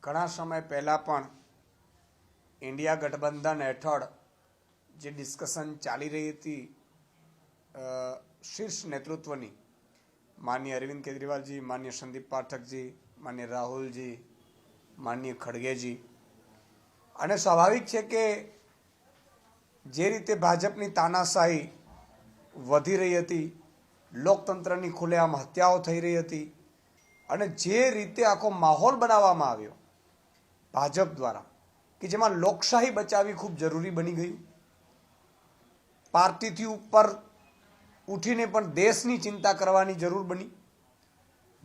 ઘણા સમય પહેલાં પણ ઇન્ડિયા ગઠબંધન હેઠળ જે ડિસ્કશન ચાલી રહી હતી શીર્ષ નેતૃત્વની, માનનીય અરવિંદ કેજરીવાલજી, માનનીય સંદીપ પાઠકજી, માનનીય રાહુલજી, માનનીય ખડગેજી, અને સ્વાભાવિક છે કે જે રીતે ભાજપની તાનાશાહી વધી રહી હતી, લોકતંત્રની ખુલ્લેઆમ હત્યાઓ થઈ રહી હતી, અને જે રીતે આખો માહોલ બનાવવામાં આવ્યો ભાજપ દ્વારા કે જેમાં લોકશાહી બચાવવી ખૂબ જરૂરી બની ગયું, પાર્ટીથી ઉપર ઉઠીને પણ દેશની ચિંતા કરવાની જરૂર બની,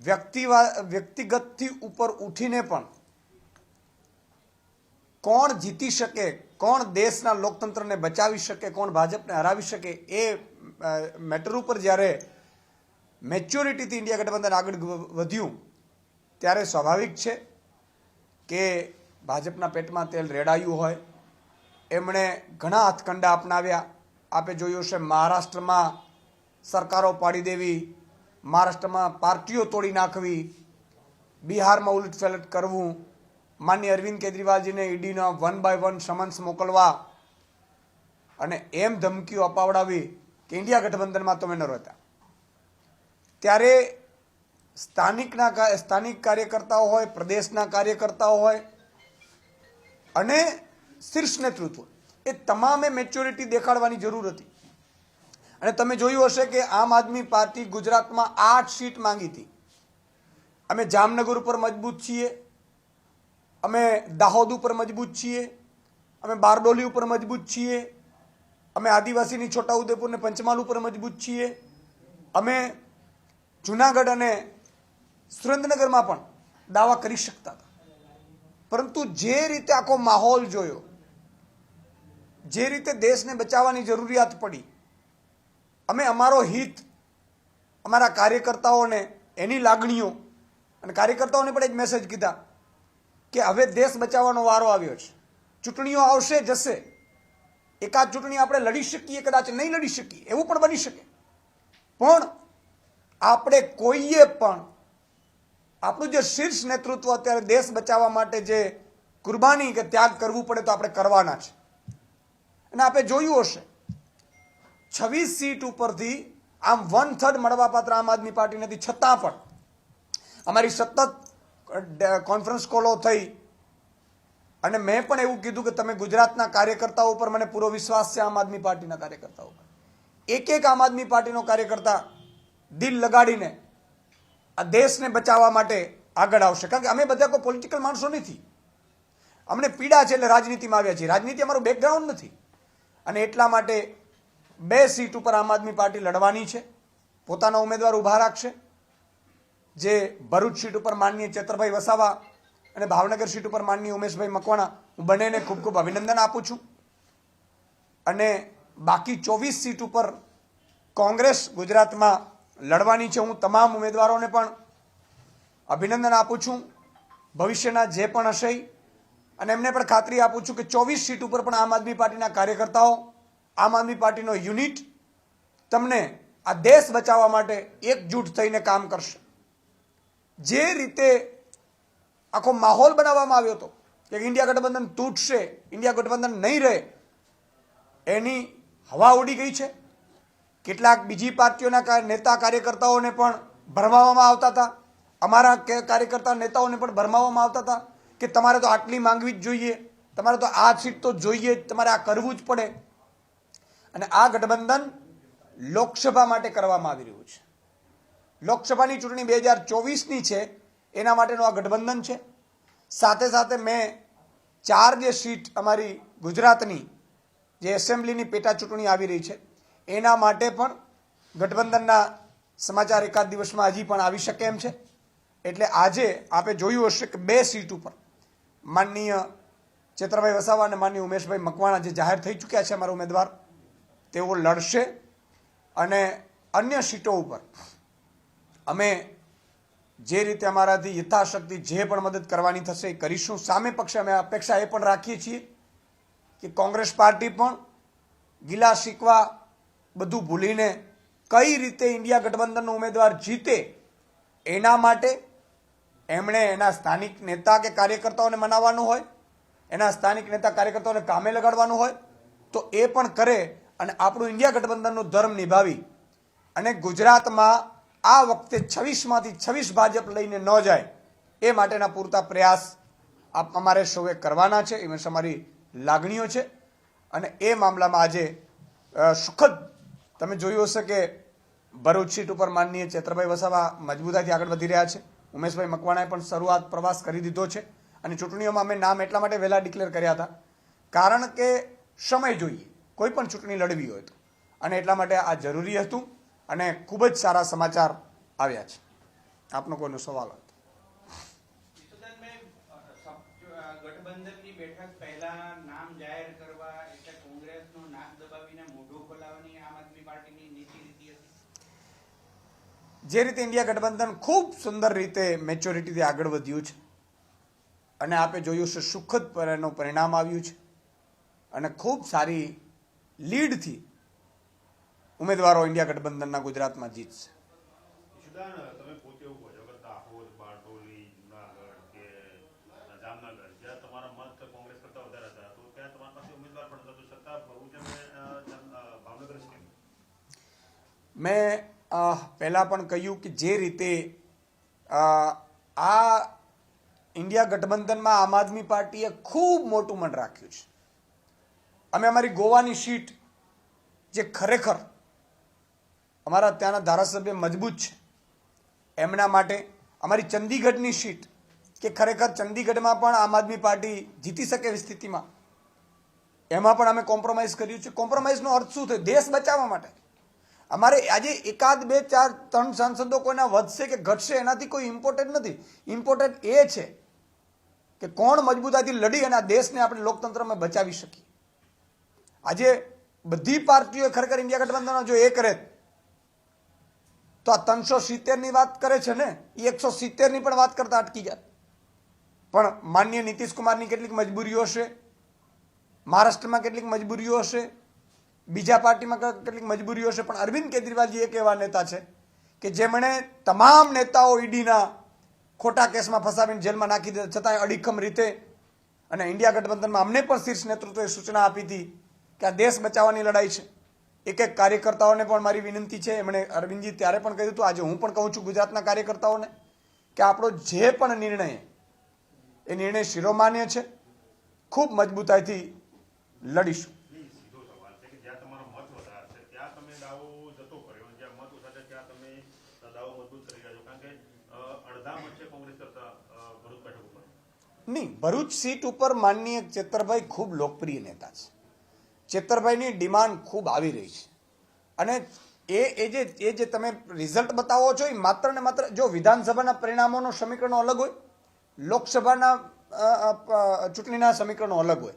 વ્યક્તિગતથી ઉપર ઉઠીને પણ કોણ જીતી શકે, કોણ દેશના લોકતંત્રને બચાવી શકે, કોણ ભાજપને હરાવી શકે, એ મેટર ઉપર જ્યારે મેચ્યોરિટીથી ઇન્ડિયા ગઠબંધન આગળ વધ્યું ત્યારે સ્વાભાવિક છે કે ભાજપના પેટમાં તેલ રેડાયું હોય. એમણે ઘણા હાથકંડા અપનાવ્યા. આપે જોયું હશે, મહારાષ્ટ્રમાં સરકારો પાડી દેવી, મહારાષ્ટ્રમાં પાર્ટીઓ તોડી નાખવી, બિહારમાં ઉલટફેલટ કરવું, માનનીય અરવિંદ કેજરીવાલજીને ઈડીના 1 by 1 સમન્સ મોકલવા અને એમ ધમકીઓ અપાવડાવી કે ઇન્ડિયા ગઠબંધનમાં તમે ન રહેતા. ત્યારે સ્થાનિક કાર્યકર્તાઓ હોય, પ્રદેશના કાર્યકર્તાઓ હોય અને શીર્ષ નેતૃત્વ, એ તમામે મેચ્યોરિટી દેખાડવાની જરૂર હતી. અને તમે જોયું હશે કે આમ આદમી પાર્ટી ગુજરાતમાં 8 સીટ માંગી હતી. અમે જામનગર ઉપર મજબૂત છીએ, અમે દાહોદ ઉપર મજબૂત છીએ, અમે બારડોલી ઉપર મજબૂત છીએ, અમે આદિવાસીની છોટાઉદેપુર ને પંચમહાલ ઉપર મજબૂત છીએ, અમે જુનાગઢ અને સુરેન્દ્રનગરમાં પણ દાવા કરી શકતા હતા. પરંતુ જે રીતે આખો માહોલ જોયો, જે રીતે દેશને બચાવવાની જરૂરિયાત પડી, અમે અમારો હિત, અમારા કાર્યકર્તાઓને એની લાગણીઓ, અને કાર્યકર્તાઓને પણ એક મેસેજ કીધા કે હવે દેશ બચાવવાનો વારો આવ્યો છે. ચૂંટણીઓ આવશે જશે, એકાદ ચૂંટણી આપણે લડી શકીએ, કદાચ નહીં લડી શકીએ, એવું પણ બની શકે, પણ આપણે કોઈએ પણ આપણું જે શીર્ષ નેતૃત્વ અત્યારે દેશ બચાવવા માટે જે કુરબાની કે ત્યાગ કરવું પડે તો આપણે કરવાના છે. અને આપણે જોયું હશે 26 સીટ ઉપરથી આમ 1/3 મળવાપાત્ર આમ આદમી પાર્ટી નથી, છતાં પણ અમારી સતત કોન્ફરન્સ કોલો થઈ અને મેં પણ એવું કીધું કે તમે ગુજરાતના કાર્યકર્તાઓ ઉપર મને પૂરો વિશ્વાસ છે, આમ આદમી પાર્ટીના કાર્યકર્તાઓ ઉપર એક આમ આદમી પાર્ટીનો કાર્યકર્તા દિલ લગાડીને આ દેશને બચાવવા માટે આગળ આવશે. કારણ કે અમે બધા કોઈ પોલિટિકલ માણસો નથી, અમને પીડા છે એટલે રાજનીતિમાં આવ્યા છીએ. રાજનીતિ અમારું બેકગ્રાઉન્ડ નથી, અને એટલા માટે 2 સીટ ઉપર આમ આદમી પાર્ટી લડવાની છે, પોતાના ઉમેદવાર ઊભા રાખશે. જે ભરૂચ સીટ ઉપર માનનીય ચેતરભાઈ વસાવા અને ભાવનગર સીટ ઉપર માનનીય ઉમેશભાઈ મકવાણા, હું બંનેને ખૂબ ખૂબ અભિનંદન આપું છું. અને બાકી 24 સીટ ઉપર કોંગ્રેસ ગુજરાતમાં લડવાની છે. હું તમામ ઉમેદવારોને પણ અભિનંદન આપું છું, ભવિષ્યના જે પણ હશે, અને એમને પણ ખાતરી આપું છું કે 24 સીટ ઉપર પણ આમ આદમી પાર્ટીના કાર્યકર્તાઓ, આમ આદમી પાર્ટીનો યુનિટ તમને આ દેશ બચાવવા માટે એકજૂટ થઈને કામ કરશે. જે રીતે આખો માહોલ બનાવવામાં આવ્યો હતો કે ઇન્ડિયા ગઠબંધન તૂટશે, ઇન્ડિયા ગઠબંધન નહીં રહે, એની હવા ઉડી ગઈ છે. કેટલાક બીજી પાર્ટીઓના નેતા કાર્યકર્તાઓને પણ ભરમાવવામાં આવતા હતા, અમારા કાર્યકર્તા નેતાઓને પણ ભરમાવવામાં આવતા હતા કે તમારે તો આટલી માંગવી જ જોઈએ, તમારે તો આ સીટ તો જોઈએ જ, તમારે આ કરવું જ પડે. અને આ ગઠબંધન લોકસભા માટે કરવામાં આવી રહ્યું છે. લોકસભાની ચૂંટણી 2024ની છે, એના માટેનું આ ગઠબંધન છે. સાથે સાથે મેં 4 જે સીટ અમારી ગુજરાતની જે એસેમ્બલીની પેટા ચૂંટણી આવી રહી છે એના માટે પણ ગઠબંધનના સમાચાર એકાદ દિવસમાં હજી પણ આવી શકે એમ છે. એટલે આજે આપણે જોયું હશે કે 2 સીટ ઉપર માનનીય ચેતરભાઈ વસાવા અને માનનીય ઉમેશભાઈ મકવાણા જે જાહેર થઈ ચૂક્યા છે અમારા ઉમેદવાર, તેઓ લડશે. અને અન્ય સીટો ઉપર અમે જે રીતે અમારાથી યથાશક્તિ જે પણ મદદ કરવાની થશે એ કરીશું. સામે પક્ષે અમે અપેક્ષા એ પણ રાખીએ છીએ કે કોંગ્રેસ પાર્ટી પણ ગિલા શીકવા બધું ભૂલીને કઈ રીતે ઇન્ડિયા ગઠબંધનનો ઉમેદવાર જીતે એના માટે એમણે એના સ્થાનિક નેતા કે કાર્યકર્તાઓને મનાવવાનું હોય, એના સ્થાનિક નેતા કાર્યકર્તાઓને કામે લગાડવાનું હોય તો એ પણ કરે અને આપણું ઇન્ડિયા ગઠબંધનનો ધર્મ નિભાવી અને ગુજરાતમાં આ વખતે 26માંથી 26 ભાજપ લઈને ન જાય એ માટેના પૂરતા પ્રયાસ અમારે સૌએ કરવાના છે. એ અમારી લાગણીઓ છે અને એ મામલામાં આજે સુખદ તમે જોયું હશે કે ભરૂચ સીટ ઉપર માનનીય ચેતરભાઈ વસાવા મજબૂતાઈથી આગળ વધી રહ્યા છે. ઉમેશભાઈ મકવાણાએ પણ શરૂઆત પ્રવાસ કરી દીધો છે અને ચૂંટણીઓમાં અમે નામ એટલા માટે વહેલા ડિક્લેર કર્યા હતા કારણ કે સમય જોઈએ કોઈ પણ ચૂંટણી લડવી હોય તો, અને એટલા માટે આ જરૂરી હતું અને ખૂબ જ સારા સમાચાર આવ્યા છે. આપનો કોઈનો સવાલ હતો? ગઠબંધનની બેઠક પહેલા નામ જાહેર કરવા એટલે કોંગ્રેસનું નાક દબાવીને મોઢું ખોલાવવાની આમ આદમી પાર્ટીની નીતિ હતી. જે રીતે ઇન્ડિયા ગઠબંધન ખૂબ સુંદર રીતે મેચ્યોરિટીથી આગળ વધ્યું છે અને આપે જોયું છે સુખદ એનું પરિણામ આવ્યું છે અને ખૂબ સારી લીડથી ઉમેદવારો ઇન્ડિયા ગઠબંધનના ગુજરાતમાં જીતશે. તમે પોતે એવું કહો છો કે દાહોદ, બારડોલી, જુનાગઢ કે જામનગર જ્યાં તમારા મત કોંગ્રેસ કરતા વધારે હતા તો ત્યાં તમારી પાસે ઉમેદવાર પણ હતા, તો છતાં ભરૂચ અને ભાવનગર જ કેમ? મેં પહેલા પણ કહ્યું કે જે રીતે આ ઇન્ડિયા ગઠબંધનમાં આમ આદમી પાર્ટીએ ખૂબ મોટું મન રાખ્યું છે. અમે અમારી ગોવાની સીટ જે ખરેખર અમારા ત્યાંના ધારાસભ્ય મજબૂત છે એમના માટે, અમારી ચંદીગઢની સીટ કે ખરેખર ચંદીગઢમાં પણ આમ આદમી પાર્ટી જીતી શકે એવી સ્થિતિમાં, એમાં પણ અમે કોમ્પ્રોમાઇઝ કર્યું છે. કોમ્પ્રોમાઇઝનો અર્થ શું થયો? દેશ બચાવવા માટે. અમારે આજે 1, 2, 4, 3 સાંસદો કોઈના વધશે કે ઘટશે એનાથી કોઈ ઇમ્પોર્ટન્ટ નથી. ઇમ્પોર્ટન્ટ એ છે કે કોણ મજબૂતાઈથી લડી અને આ દેશને આપણે લોકતંત્રમાં બચાવી શકીએ. આજે બધી પાર્ટીઓ ખરેખર ઇન્ડિયા ગઠબંધન જો એ કરે તો આ 370ની વાત કરે છે ને, એ 170ની પણ વાત કરતા અટકી જાય. પણ માનનીય નીતિશ કુમારની કેટલીક મજબૂરીઓ હશે, મહારાષ્ટ્રમાં કેટલીક મજબૂરીઓ હશે, બીજા પાર્ટીમાં કેટલીક મજબૂરીઓ હશે, પણ અરવિંદ કેજરીવાલજી એક એવા નેતા છે કે જેમણે તમામ નેતાઓ ઈડીના ખોટા કેસમાં ફસાવીને જેલમાં નાખી દીધા, છતાંય અડીખમ રીતે અને ઇન્ડિયા ગઠબંધનમાં અમને પણ શીર્ષ નેતૃત્વએ સૂચના આપી હતી કે આ દેશ બચાવવાની લડાઈ છે. એક કાર્યકર્તાઓને પણ મારી વિનંતી છે, એમણે અરવિંદજી ત્યારે પણ કહ્યું હતું, આજે હું પણ કહું છું ગુજરાતના કાર્યકર્તાઓને કે આપણો જે પણ નિર્ણય એ નિર્ણય શિરોમાન્ય છે, ખૂબ મજબૂતાઈથી લડીશું. સીધો સવાલ છે કે જ્યાં તમારો મત વધારે છે ત્યાં તમે દાવો જતો કર્યો, જ્યાં મત ઓછા છે ત્યાં તમે દાવો મજબૂત કરી રહ્યા છો, કારણ કે અડધા મત છે કોંગ્રેસ કરતા ભરૂચ બેઠક ઉપર. નહીં, ભરૂચ સીટ ઉપર માનનીય ચેતરભાઈ ખૂબ લોકપ્રિય નેતા છે. ચેતરભાઈની ડિમાન્ડ ખૂબ આવી રહી છે અને એ જે તમે રિઝલ્ટ બતાવો છો એ માત્ર ને માત્ર જો વિધાનસભાના પરિણામોનો સમીકરણો અલગ હોય, લોકસભાના ચૂંટણીના સમીકરણો અલગ હોય.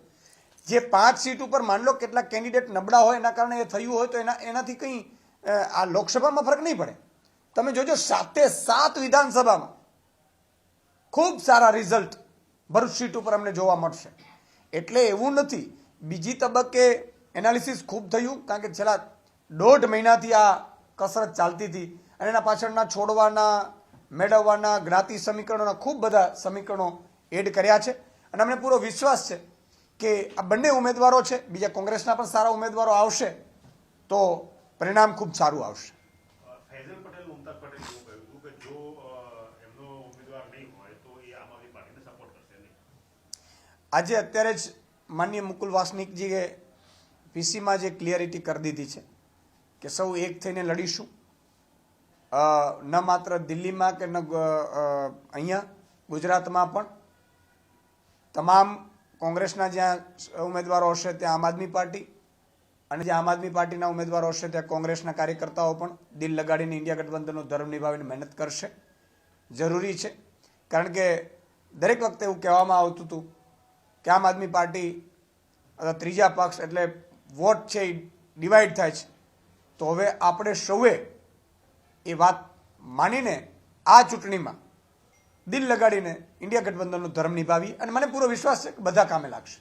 જે 5 સીટ ઉપર માન લો કેટલાક કેન્ડિડેટ નબળા હોય એના કારણે એ થયું હોય તો એનાથી કંઈ આ લોકસભામાં ફરક નહીં પડે. તમે જોજો 7 વિધાનસભામાં ખૂબ સારા રિઝલ્ટ ભરૂચ સીટ ઉપર અમને જોવા મળશે. એટલે એવું નથી, બીજી તબક્કે એનાલિસિસ ખૂબ થયું કારણ કે છેલ્લા 1.5 મહિનાથી આ કસરત ચાલતી હતી અને એના પાછળના છોડવાના, મેળવવાના, જ્ઞાતિ સમીકરણોના ખૂબ બધા સમીકરણો એડ કર્યા છે અને અમને પૂરો વિશ્વાસ છે કે આ બંને ઉમેદવારો છે, બીજા કોંગ્રેસના પણ સારા ઉમેદવારો આવશે તો પરિણામ ખૂબ સારું આવશે. ફૈઝલ પટેલ, મુમતાઝ પટેલ એવું કહ્યું હતું કે જો એમનો ઉમેદવાર નહીં હોય તો એ આમ આદમી પાર્ટીને સપોર્ટ કરશે નહીં. આજે અત્યારે જ માનનીય મુકુલ વાસનિકજીએ પીસીમાં જે ક્લિયરિટી કરી દીધી છે કે સૌ એક થઈને લડીશું, ન માત્ર દિલ્હીમાં કે ન અહીંયા ગુજરાતમાં પણ તમામ કોંગ્રેસના જ્યાં ઉમેદવારો હશે ત્યાં આમ આદમી પાર્ટી અને જે આમ આદમી પાર્ટીના ઉમેદવારો હશે ત્યાં કોંગ્રેસના કાર્યકર્તાઓ પણ દિલ લગાડીને ઇન્ડિયા ગઠબંધનનો ધર્મ નિભાવીને મહેનત કરશે. જરૂરી છે કારણ કે દરેક વખતે એવું કહેવામાં આવતું હતું કે આમ આદમી પાર્ટી ત્રીજા પક્ષ એટલે વોટ છે એ ડિવાઈડ થાય છે. તો હવે આપણે સૌએ એ વાત માનીને આ ચૂંટણીમાં દિલ લગાડીને ઇન્ડિયા ગઠબંધનનો ધર્મ નિભાવી અને મને પૂરો વિશ્વાસ છે કે બધા કામે લાગશે.